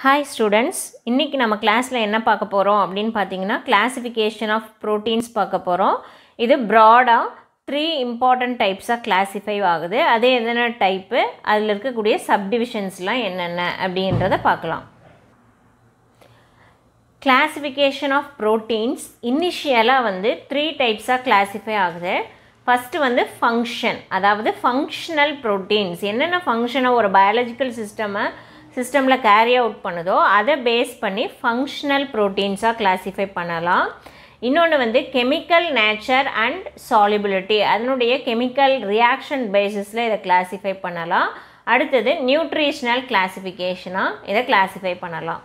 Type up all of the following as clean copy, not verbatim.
Hi students, இன்னைக்கு நம்ம கிளாஸ்ல என்ன பார்க்க போறோம் அப்படினு பாத்தீங்கன்னா classification of proteins பார்க்க போறோம். இது broad-ஆ 3 important types-ஆ classify ஆகுது. அது என்னென்ன டைப், அதுல இருக்கக்கூடிய subdivisions-லாம் என்னென்ன அப்படின்றத பார்க்கலாம். Classification of proteins initially வந்து 3 types-ஆ classify ஆகுது. First வந்து function, அதாவது functional proteins. என்னென்ன function ஒரு biological systemல carry out பண்ணுதோ அதை பேஸ் பண்ணி functional proteins-ஆ classify பண்ணலாம். இன்னொன்று வந்து chemical nature and solubility, அதனுடைய chemical reaction basisல இதை classify பண்ணலாம். அடுத்தது nutritional classification-ஆ இதை classify பண்ணலாம்.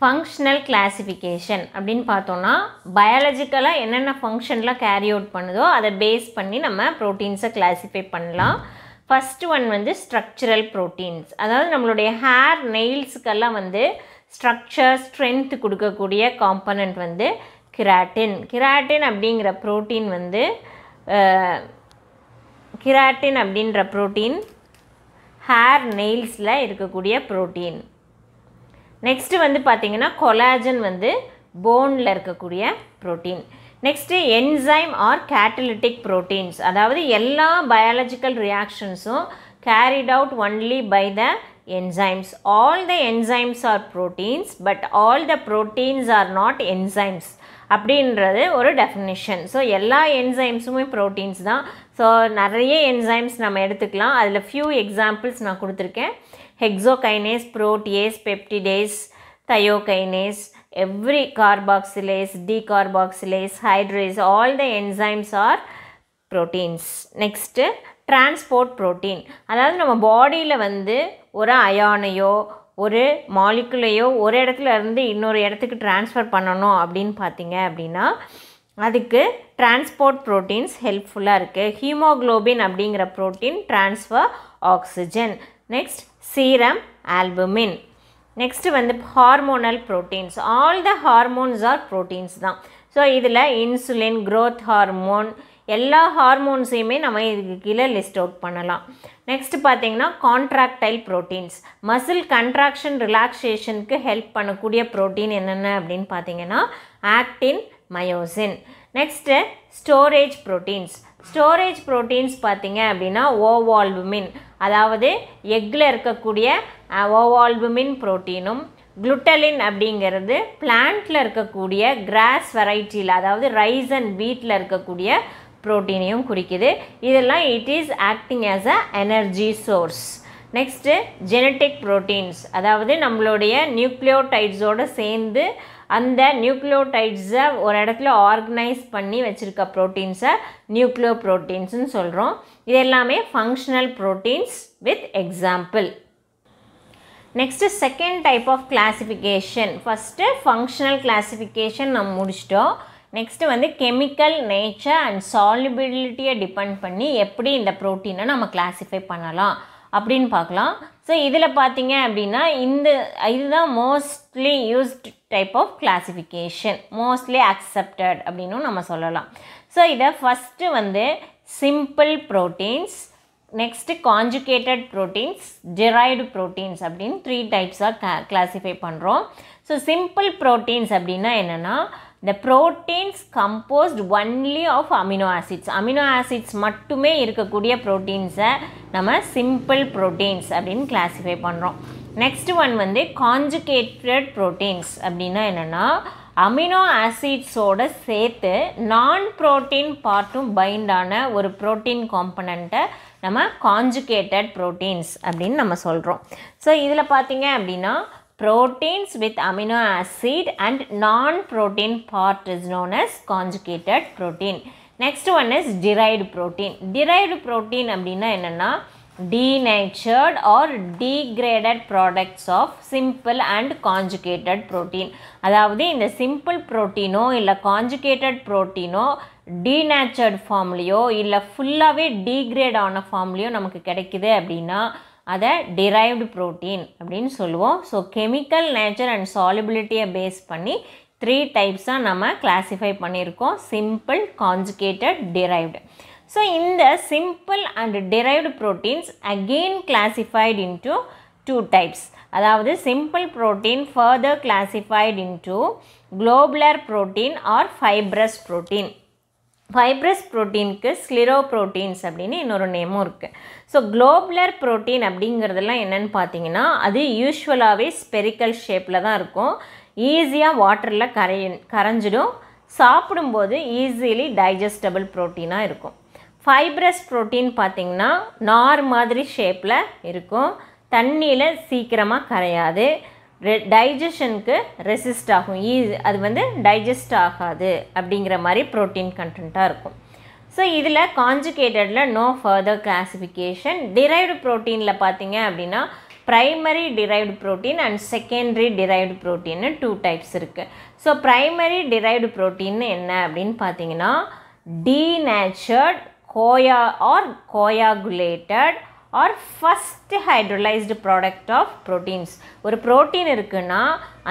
Functional classification அப்படின்னு பார்த்தோம்னா பயாலஜிக்கலாக என்னென்ன ஃபங்க்ஷன்லாம் கேரி அவுட் பண்ணுதோ அதை பேஸ் பண்ணி நம்ம ப்ரோட்டீன்ஸை கிளாஸிஃபை பண்ணலாம். ஃபஸ்ட்டு ஒன் வந்து ஸ்ட்ரக்சரல் ப்ரோட்டீன்ஸ், அதாவது நம்மளுடைய ஹேர் நெயில்ஸுக்கெல்லாம் வந்து ஸ்ட்ரக்சர் ஸ்ட்ரென்த் கொடுக்கக்கூடிய காம்பனண்ட் வந்து கிராட்டின். கிராட்டின் அப்படிங்கிற ப்ரோட்டீன் ஹேர் நெயில்ஸில் இருக்கக்கூடிய ப்ரோட்டீன். நெக்ஸ்ட்டு வந்து பார்த்திங்கன்னா கொலாஜன் வந்து போனில் இருக்கக்கூடிய protein. Next enzyme or catalytic proteins, அதாவது எல்லா பயாலஜிக்கல் ரியாக்ஷன்ஸும் carried out only by the enzymes. All the enzymes are proteins but all the proteins are not enzymes அப்படின்றது ஒரு டெஃபினிஷன். ஸோ எல்லா என்சைம்ஸுமே ப்ரோட்டீன்ஸ் தான். ஸோ நிறைய என்சைம்ஸ் நம்ம எடுத்துக்கலாம். அதில் ஃபியூ எக்ஸாம்பிள்ஸ் நான் கொடுத்துருக்கேன். Hexokinase, protease, peptidase, thiokinase, every carboxylase, decarboxylase, hydrase, all the enzymes are proteins. Next, transport protein, அதாவது நம்ம பாடியில் வந்து ஒரு அயானையோ ஒரு மாலிகுலையோ ஒரு இடத்துல இருந்து இன்னொரு இடத்துக்கு ட்ரான்ஸ்ஃபர் பண்ணணும் அப்படின்னு பார்த்தீங்க அப்படின்னா அதுக்கு டிரான்ஸ்போர்ட் ப்ரோட்டீன்ஸ் ஹெல்ப்ஃபுல்லாக இருக்குது. ஹீமோக்ளோபின் அப்படிங்கிற protein transfer oxygen. Next serum albumin. Next வந்து hormonal proteins, all the hormones are proteins தான். ஸோ இதில் இன்சுலின், க்ரோத் ஹார்மோன், எல்லா ஹார்மோன்ஸையுமே நம்ம இதுக்கு கீழே லிஸ்ட் அவுட் பண்ணலாம். நெக்ஸ்ட்டு பார்த்திங்கன்னா கான்ட்ராக்டைல் ப்ரோட்டீன்ஸ், மசில் கண்ட்ராக்ஷன் ரிலாக்ஸேஷனுக்கு ஹெல்ப் பண்ணக்கூடிய ப்ரோட்டீன் என்னென்ன அப்படின்னு பார்த்தீங்கன்னா actin, myosin. Next storage proteins. Storage proteins பார்த்திங்க அப்படின்னா ஓவால்புமின், அதாவது எக்கில் இருக்கக்கூடிய ஓவால்புமின் ப்ரோட்டீனும், குளுட்டலின் அப்படிங்கிறது பிளான்ட்டில் இருக்கக்கூடிய கிராஸ் வெரைட்டியில், அதாவது ரைஸ் அண்ட் வீட்டில் இருக்கக்கூடிய ப்ரோட்டீனையும் குறிக்குது. இதெல்லாம் it is acting as a energy source. Next genetic proteins, அதாவது நம்மளுடைய நியூக்ளியோடைட்ஸோடு சேர்ந்து அந்த நியூக்ளியோடைட்ஸை ஒரு இடத்துல ஆர்கனைஸ் பண்ணி வச்சுருக்க ப்ரோட்டீன்ஸை நியூக்ளியோ ப்ரோட்டீன்ஸ்னு சொல்கிறோம். இது எல்லாமே functional proteins with example. Next second type of classification. First functional classification நம்ம முடிச்சிட்டோம். நெக்ஸ்ட்டு வந்து கெமிக்கல் நேச்சர் அண்ட் சால்யுபிலிட்டியை டிபெண்ட் பண்ணி எப்படி இந்த ப்ரோட்டீனை நம்ம கிளாஸிஃபை பண்ணலாம் அப்படின்னு பார்க்கலாம். ஸோ இதில் பார்த்தீங்க அப்படின்னா இதுதான் mostly used type of classification, mostly accepted அப்படின்னும் நம்ம சொல்லலாம். ஸோ இதை ஃபஸ்ட்டு வந்து simple proteins, next conjugated proteins, derived proteins அப்படின்னு 3 டைப்ஸாக கிளாஸிஃபை பண்ணுறோம். ஸோ சிம்பிள் ப்ரோட்டீன்ஸ் அப்படின்னா என்னென்னா the proteins composed only of amino acids, amino acids மட்டுமே இருக்கக்கூடிய ப்ரோட்டீன்ஸை நம்ம சிம்பிள் ப்ரோட்டீன்ஸ் அப்படின்னு கிளாஸிஃபை பண்ணுறோம். நெக்ஸ்ட் ஒன் வந்து கான்ஜுகேட்டட் ப்ரோட்டீன்ஸ் அப்படின்னா என்னென்னா அமினோ ஆசிட்ஸோடு சேர்த்து நான் ப்ரோட்டீன் பார்ட்டும் பைண்டான ஒரு ப்ரோட்டீன் காம்பனண்ட்டை நம்ம கான்ஜுகேட்டட் ப்ரோட்டீன்ஸ் அப்படின்னு நம்ம சொல்கிறோம். ஸோ இதில் பார்த்தீங்க அப்படின்னா proteins with amino acid and non-protein part is known as conjugated protein. Next one is derived protein. Derived protein அப்படின்னா என்னென்னா denatured or degraded products of simple and conjugated protein. அதாவது இந்த சிம்பிள் ப்ரோட்டீனோ இல்லை கான்ஜுகேட்டட் ப்ரோட்டீனோ denatured ஃபார்ம்லேயோ இல்லை ஃபுல்லாகவே degrade ஆன ஃபார்ம்லேயோ நமக்கு கிடைக்குது அப்படின்னா அதை டிரைவ்டு ப்ரோட்டீன் அப்படின்னு சொல்லுவோம். ஸோ கெமிக்கல் நேச்சர் அண்ட் சாலிபிலிட்டியை பேஸ் பண்ணி 3 டைப்ஸாக நம்ம கிளாஸிஃபை பண்ணியிருக்கோம், simple, conjugated, derived. So in the simple and derived proteins again classified into two types. அதாவது simple protein further classified into globular protein or fibrous protein. fibrous proteinக்கு scleroproteins அப்படின்னு இன்னொரு நேமும் இருக்குது. ஸோ globular protein அப்படிங்கிறதெல்லாம் என்னென்னு பார்த்தீங்கன்னா அது யூஸ்வலாகவே ஸ்பெரிக்கல் ஷேப்பில் தான் இருக்கும். ஈஸியாக வாட்டரில் கரைஞ்சிடும். சாப்பிடும்போது ஈஸிலி டைஜஸ்டபிள் ப்ரோட்டீனாக இருக்கும். ஃபைப்ரஸ் ப்ரோட்டீன் பார்த்திங்கன்னா நார் மாதிரி ஷேப்பில் இருக்கும். தண்ணியில் சீக்கிரமாக கரையாது. டைஜஷனுக்கு ரெசிஸ்ட் ஆகும். அது வந்து டைஜஸ்ட் ஆகாது அப்படிங்கிற மாதிரி ப்ரோட்டீன் கண்டென்ட்டாக இருக்கும். ஸோ இதில் கான்ஜுகேட்டடில் நோ ஃபர்தர் கிளாஸிஃபிகேஷன். டிரைவ்டு ப்ரோட்டீனில் பார்த்தீங்க அப்படின்னா primary derived protein and secondary derived ப்ரோட்டீன்னு 2 டைப்ஸ் இருக்குது. ஸோ ப்ரைமரி டிரைவ்டு ப்ரோட்டீன்னு என்ன அப்படின்னு பார்த்தீங்கன்னா denatured coagulated or first hydrolyzed product of proteins. ஒரு ப்ரோட்டீன் இருக்குன்னா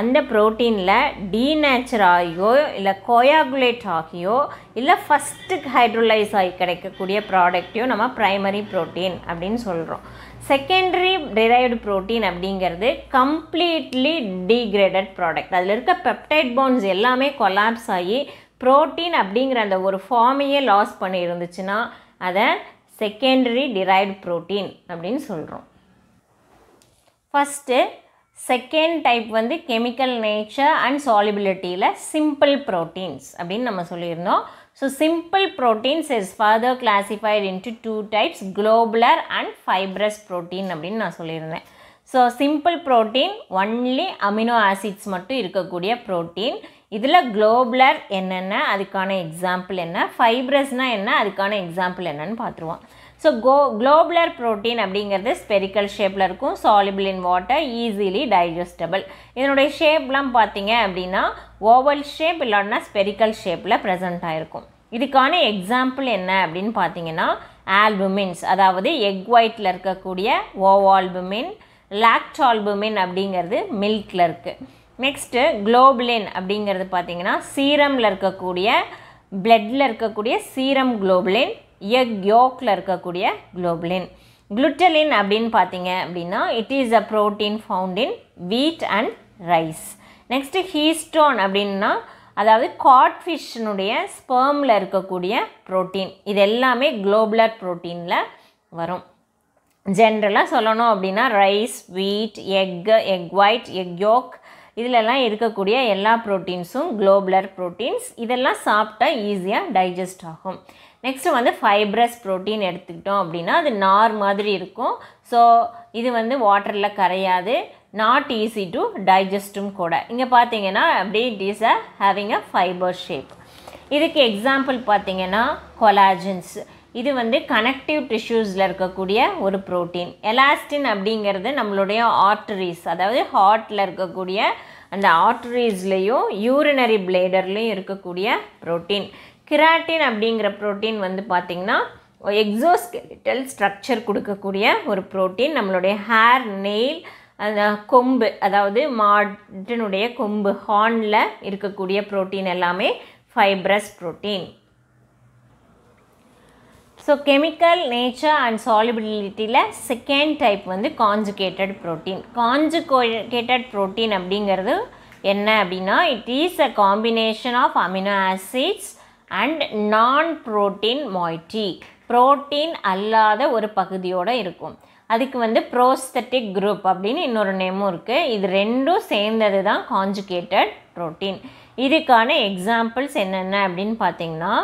அந்த ப்ரோட்டீனில் டீநேச்சர் ஆகியோ இல்லை கோயாகுலேட் ஆகியோ இல்லை ஃபஸ்ட்டு ஹைட்ரோலைஸ் ஆகி கிடைக்கக்கூடிய ப்ராடக்டையும் நம்ம ப்ரைமரி ப்ரோட்டீன் அப்படின்னு சொல்கிறோம். செகண்டரி டிரைவ்டு ப்ரோட்டீன் அப்படிங்கிறது கம்ப்ளீட்லி டீக்ரேடட் ப்ராடக்ட். அதில் இருக்க பெப்டைட் பாண்ட்ஸ் எல்லாமே கொலாப்ஸ் ஆகி ப்ரோட்டீன் அப்படிங்கிற அந்த ஒரு ஃபார்மையே லாஸ் பண்ணி இருந்துச்சுன்னா அதை செகண்டரி டிரைவ்டு ப்ரோட்டீன் அப்படின்னு சொல்கிறோம். ஃபஸ்ட்டு செகண்ட் டைப் வந்து கெமிக்கல் நேச்சர் அண்ட் சாலிபிலிட்டியில் சிம்பிள் ப்ரோட்டீன்ஸ் அப்படின்னு நம்ம சொல்லியிருந்தோம். So simple proteins is further classified into 2 types, globular and fibrous protein அப்படின்னு நான் சொல்லியிருந்தேன். So simple protein only amino acids மட்டும் இருக்கக்கூடிய ப்ரோட்டீன். இதில் குளோபுலர் என்னென்ன, அதுக்கான எக்ஸாம்பிள் என்ன, ஃபைப்ரஸ்னால் என்ன, அதுக்கான எக்ஸாம்பிள் என்னன்னு பார்த்துருவோம். ஸோ குளோபுலர் ப்ரோட்டீன் அப்படிங்கிறது ஸ்பெரிக்கல் ஷேப்பில் இருக்கும், soluble in water, easily digestible. இதனுடைய ஷேப்லாம் பார்த்தீங்க அப்படின்னா ஓவல் ஷேப் இல்லைன்னா ஸ்பெரிக்கல் ஷேப்பில் ப்ரெசென்ட் ஆகிருக்கும். இதுக்கான எக்ஸாம்பிள் என்ன அப்படின்னு பார்த்தீங்கன்னா ஆல்புமின்ஸ், அதாவது எக் ஒயிட்டில் இருக்கக்கூடிய ஓவால்புமின், லாக்டால்புமின் அப்படிங்கிறது மில்கில் இருக்குது. நெக்ஸ்ட்டு குளோபுலின் அப்படிங்கிறது பார்த்திங்கன்னா சீரமில் இருக்கக்கூடிய பிளட்டில் இருக்கக்கூடிய சீரம் குளோபுலின், எக் யோக்கில் இருக்கக்கூடிய குளோபுலின். குளுட்டலின் அப்படின்னு பார்த்தீங்க அப்படின்னா it is a protein found in வீட் அண்ட் ரைஸ். நெக்ஸ்ட்டு ஹீஸ்டோன் அப்படின்னா அதாவது காட்ஃபிஷ்னுடைய ஸ்பெர்மில் இருக்கக்கூடிய ப்ரோட்டீன். இது எல்லாமே குளோபுலர் ப்ரோட்டீனில் வரும். ஜென்ரலாக சொல்லணும் அப்படின்னா ரைஸ், வீட், எக் ஒயிட், எக் யோக் இதிலெல்லாம் இருக்கக்கூடிய எல்லா ப்ரோட்டீன்ஸும் குளோபுலர் ப்ரோட்டீன்ஸ். இதெல்லாம் சாப்பிட்டா ஈஸியாக டைஜஸ்ட் ஆகும். நெக்ஸ்ட்டு வந்து ஃபைப்ரஸ் ப்ரோட்டீன் எடுத்துக்கிட்டோம் அப்படின்னா அது நார் மாதிரி இருக்கும். ஸோ இது வந்து வாட்டரில் கரையாது, நாட் ஈஸி டு டைஜஸ்டும் கூட. இங்கே பார்த்தீங்கன்னா அப்படியே it is having a fibre shape. இதுக்கு எக்ஸாம்பிள் பார்த்தீங்கன்னா கொலாஜன்ஸ். இது வந்து கனெக்டிவ் டிஷ்யூஸில் இருக்கக்கூடிய ஒரு ப்ரோட்டீன். எலாஸ்டின் அப்படிங்கிறது நம்மளுடைய ஆர்டரிஸ், அதாவது ஹார்ட்டில் இருக்கக்கூடிய அந்த ஆர்டரிஸ்லேயும் யூரினரி பிளேடர்லேயும் இருக்கக்கூடிய ப்ரோட்டீன். கிராட்டின் அப்படிங்கிற ப்ரோட்டீன் வந்து பார்த்திங்கன்னா எக்ஸோஸ்கெலிட்டல் ஸ்ட்ரக்சர் கொடுக்கக்கூடிய ஒரு ப்ரோட்டீன். நம்மளுடைய ஹேர், நெயில், அந்த கொம்பு, அதாவது மாட்டினுடைய கொம்பு ஹார்னில் இருக்கக்கூடிய ப்ரோட்டீன் எல்லாமே fibrous protein. So chemical nature and சாலிபிலிட்டியில் செகண்ட் டைப் வந்து கான்ஜுகேட்டட் ப்ரோட்டீன். கான்ஜுகேட்டட் ப்ரோட்டீன் அப்படிங்கிறது என்ன அப்படின்னா it is a combination of amino acids and non protein moiety. Protein அல்லாத ஒரு பகுதியோடு இருக்கும். அதுக்கு வந்து ப்ரோஸ்தட்டிக் குரூப் அப்படின்னு இன்னொரு நேமும் இருக்குது. இது ரெண்டும் சேர்ந்தது தான் கான்ஜுகேட்டட் ப்ரோட்டீன். இதுக்கான எக்ஸாம்பிள்ஸ் என்னென்ன அப்படின்னு பார்த்தீங்கன்னா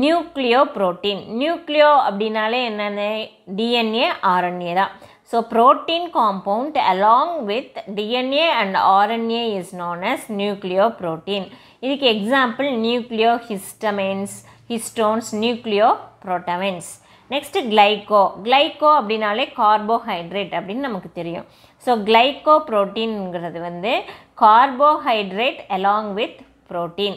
நியூக்ளியோ ப்ரோட்டீன். நியூக்ளியோ அப்படின்னாலே என்னென்ன, டிஎன்ஏ, ஆர்என்ஏ தான். So protein compound along with DNA and RNA is known as nucleoprotein. இதுக்கு example nucleohistones, nucleoprotamines. Next glyco அப்படின்னாலே கார்போஹைட்ரேட் அப்படின்னு நமக்கு தெரியும். ஸோ கிளைக்கோ ப்ரோட்டீன்ங்கிறது வந்து கார்போஹைட்ரேட் அலாங் வித் ப்ரோட்டீன்,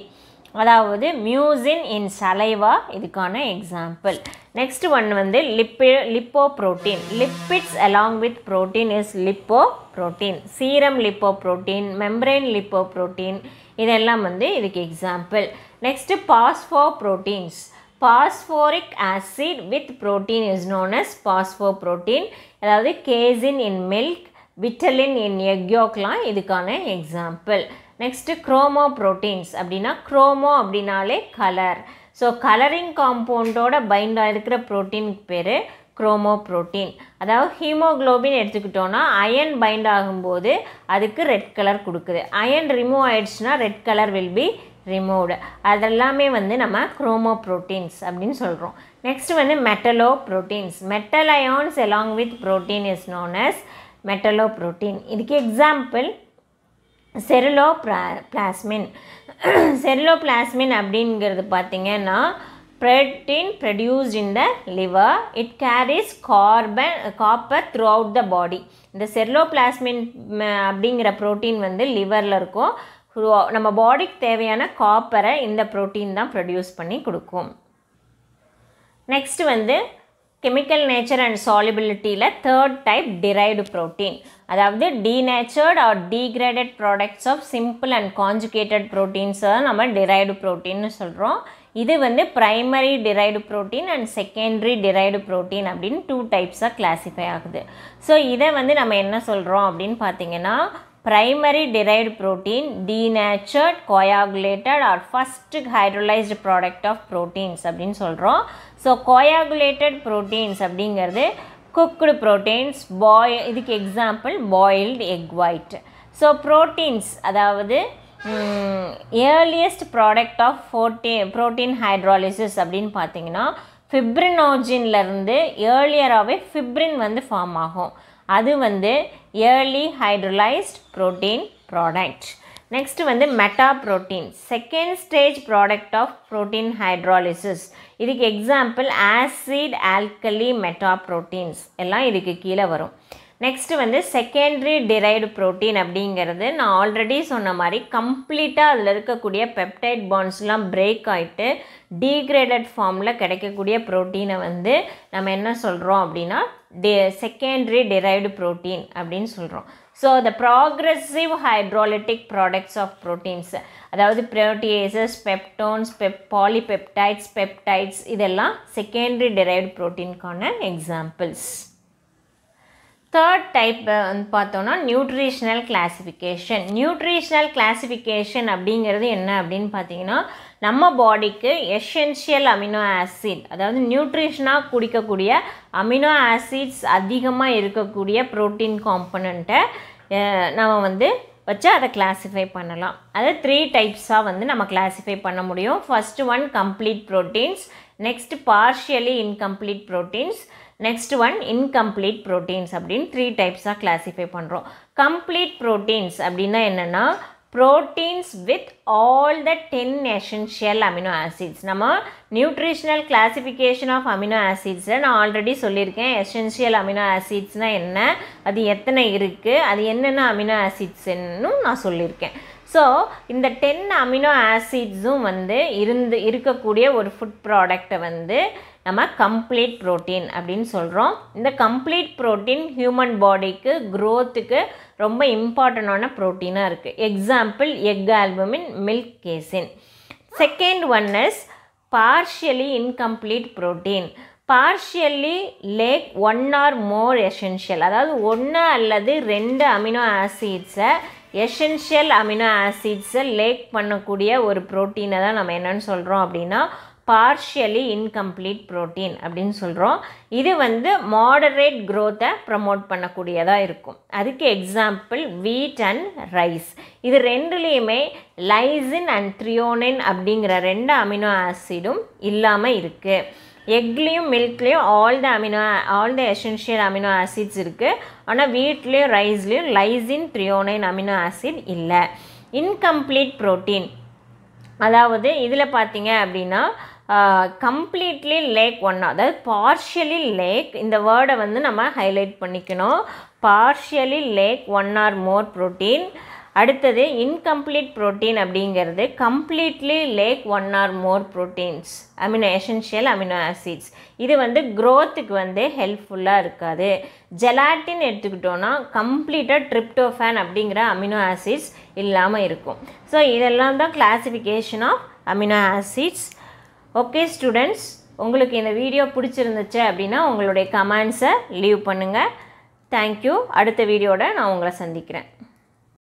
அதாவது மியூசின் இன் சலைவா இதுக்கான எக்ஸாம்பிள். நெக்ஸ்ட் ஒன் வந்து lipoprotein. Lipids along with protein is lipoprotein. Serum lipoprotein, membrane lipoprotein இதெல்லாம் வந்து இதுக்கு example. Next phospho proteins. Phosphoric acid with protein is known as phospho protein, அதாவது casein இன் milk, விட்டலின் இன் egg யோக்லாம் இதுக்கான example. Next குரோமோப்ரோட்டீன்ஸ் அப்படின்னா chromo அப்படின்னாலே colour. So colouring காம்பவுண்டோட bind ஆகிருக்கிற ப்ரோட்டீனுக்கு பேர் குரோமோப்ரோட்டீன். அதாவது ஹீமோக்ளோபின் எடுத்துக்கிட்டோன்னா அயன் பைண்ட் ஆகும்போது அதுக்கு ரெட் கலர் கொடுக்குது. அயன் ரிமூவ் ஆயிடுச்சுன்னா red colour will be removed. அதெல்லாமே வந்து நம்ம குரோமோப்ரோட்டீன்ஸ் அப்படின்னு சொல்கிறோம். நெக்ஸ்ட் வந்து metalloproteins. Metal ions along with protein is known as metalloprotein. இதுக்கு எக்ஸாம்பிள் செருலோபிளாஸ்மின். செருலோபிளாஸ்மின் அப்படிங்கிறது பார்த்திங்கன்னா protein produced in the liver. It carries copper throughout the body. இந்த செருலோபிளாஸ்மின் அப்படிங்கிற ப்ரோட்டீன் வந்து லிவரில் இருக்கும். நம்ம பாடிக்கு தேவையான காப்பரை இந்த ப்ரோட்டீன் தான் ப்ரொடியூஸ் பண்ணி கொடுக்கும். நெக்ஸ்ட் வந்து கெமிக்கல் நேச்சர் அண்ட் சாலிபிலிட்டியில் தேர்ட் டைப் டிரைவ்டு ப்ரோட்டீன். அதாவது denatured or degraded products of simple and conjugated ப்ரோட்டீன்ஸை தான் நம்ம டிரைவ்டு ப்ரோட்டீன்னு சொல்கிறோம். இது வந்து primary derived protein and secondary derived protein அப்படின்னு 2 டைப்ஸாக கிளாஸிஃபை ஆகுது. ஸோ இதை வந்து நம்ம என்ன சொல்கிறோம் அப்படின்னு பார்த்தீங்கன்னா primary derived protein, denatured, coagulated or first hydrolyzed product of proteins அப்படின்னு சொல்கிறோம். ஸோ coagulated proteins அப்படிங்கிறது cooked proteins, இதுக்கு example boiled egg white. So proteins அதாவது earliest product of protein hydrolysis அப்படின்னு பார்த்தீங்கன்னா ஃபிப்ரினோஜின்லேருந்து ஏர்லியராகவே ஃபிப்ரின் வந்து ஃபார்ம் ஆகும். அது வந்து early hydrolyzed protein product. Next வந்து metaprotein, second stage product of protein hydrolysis. இதுக்கு எக்ஸாம்பிள் ஆசிட் ஆல்கலி மெட்டாப்ரோட்டீன்ஸ் எல்லாம் இதுக்கு கீழே வரும். நெக்ஸ்ட் வந்து செகண்டரி டிரைவ்டு ப்ரோட்டீன் அப்படிங்கிறது நான் ஆல்ரெடி சொன்ன மாதிரி கம்ப்ளீட்டாக அதில் இருக்கக்கூடிய பெப்டைட் பாண்ட்ஸ்லாம் பிரேக் ஆகிட்டு டீக்ரேடட் ஃபார்மில் கிடைக்கக்கூடிய ப்ரோட்டீனை வந்து நம்ம என்ன சொல்கிறோம் அப்படின்னா செகண்டரி டிரைவ்டு ப்ரோட்டீன் அப்படின்னு சொல்கிறோம். So the progressive hydrolytic products of proteins, அதாவது ப்ரோட்டியேசஸ், பெப்டோன்ஸ், பாலிபெப்டைட்ஸ், பெப்டைட்ஸ் இதெல்லாம் செகண்டரி டிரைவ்டு ப்ரோட்டீனுக்கான எக்ஸாம்பிள்ஸ். தேர்ட் டைப் வந்து பார்த்தோன்னா நியூட்ரிஷனல் கிளாஸிஃபிகேஷன். நியூட்ரிஷனல் கிளாஸிஃபிகேஷன் அப்படிங்கிறது என்ன அப்படின்னு பார்த்தீங்கன்னா நம்ம பாடிக்கு எசென்ஷியல் அமினோ ஆசிட், அதாவது நியூட்ரிஷனாக குடிக்கக்கூடிய அமினோ ஆசிட்ஸ் அதிகமாக இருக்கக்கூடிய ப்ரோட்டீன் காம்பனண்ட்டை நம்ம வந்து வச்சு அதை கிளாஸிஃபை பண்ணலாம். அதை 3 டைப்ஸாக வந்து நம்ம கிளாஸிஃபை பண்ண முடியும். First one complete proteins, next partially incomplete proteins, next one incomplete proteins அப்படின்னு 3 டைப்ஸாக கிளாஸிஃபை பண்ணுறோம். கம்ப்ளீட் ப்ரோட்டீன்ஸ் அப்படின்னா என்னென்னா proteins with all the 10 essential amino acids. நம்ம நியூட்ரிஷனல் கிளாஸிஃபிகேஷன் ஆஃப் அமினோ ஆசிட்ஸை நான் ஆல்ரெடி சொல்லியிருக்கேன். எசென்ஷியல் அமினோ ஆசிட்ஸ்னால் என்ன, அது எத்தனை இருக்குது, அது என்னென்ன அமினோ ஆசிட்ஸ்ன்னு நான் சொல்லியிருக்கேன். ஸோ இந்த 10 அமினோ ஆசிட்ஸும் வந்து இருக்கக்கூடிய ஒரு ஃபுட் ப்ராடக்டை வந்து நம்ம கம்ப்ளீட் ப்ரோட்டீன் அப்படின்னு சொல்கிறோம். இந்த கம்ப்ளீட் ப்ரோட்டீன் ஹியூமன் பாடிக்கு க்ரோத்துக்கு ரொம்ப இம்பார்ட்டண்டான ப்ரோட்டீனாக இருக்குது. Example egg albumin, milk casein. Second one is partially incomplete protein. Partially lack 1 or more essential, அதாவது 1 அல்லது 2 அமினோ ஆசிட்ஸை எசென்ஷியல் அமினோ ஆசிட்ஸை லேக் பண்ணக்கூடிய ஒரு ப்ரோட்டீனை தான் நம்ம என்னென்னு சொல்கிறோம் அப்படின்னா பார்ஷியலி இன்கம்ப்ளீட் ப்ரோட்டீன் அப்படின்னு சொல்கிறோம். இது வந்து மாடரேட் க்ரோத்தை ப்ரமோட் பண்ணக்கூடியதாக இருக்கும். அதுக்கு எக்ஸாம்பிள் வீட் அண்ட் ரைஸ். இது ரெண்டுலேயுமே லைசின் அண்ட் த்ரியோனின் அப்படிங்கிற 2 அமினோ ஆசிடும் இல்லாமல் இருக்குது. எக்லேயும் மில்க்லேயும் all the essential amino acids இருக்குது. ஆனால் வீட்லேயும் ரைஸ்லேயும் லைசின் த்ரியோனைன் அமினோ ஆசிட் இல்லை. இன்கம்ப்ளீட் ப்ரோட்டீன் அதாவது இதில் பார்த்தீங்க அப்படின்னா கம்ப்ளீட்லி லேக் 1, அதாவது பார்ஷியலி லேக், இந்த வேர்டை வந்து நம்ம ஹைலைட் பண்ணிக்கணும். Partially lack 1 or more protein. அடுத்தது இன்கம்ப்ளீட் ப்ரோட்டீன் அப்படிங்கிறது completely lack 1 or more proteins essential amino acids. இது வந்து க்ரோத்துக்கு வந்து ஹெல்ப்ஃபுல்லாக இருக்காது. ஜெலாட்டின் எடுத்துக்கிட்டோன்னா கம்ப்ளீட்டாக ட்ரிப்டோஃபேன் அப்படிங்கிற அமினோ ஆசிட்ஸ் இல்லாமல் இருக்கும். ஸோ இதெல்லாம் தான் classification of amino acids. Okay students, உங்களுக்கு இந்த வீடியோ பிடிச்சிருந்துச்சு அப்படின்னா உங்களுடைய கமெண்ட்ஸை லீவ் பண்ணுங்கள். தேங்க்யூ. அடுத்த வீடியோட நான் உங்களை சந்திக்கிறேன்.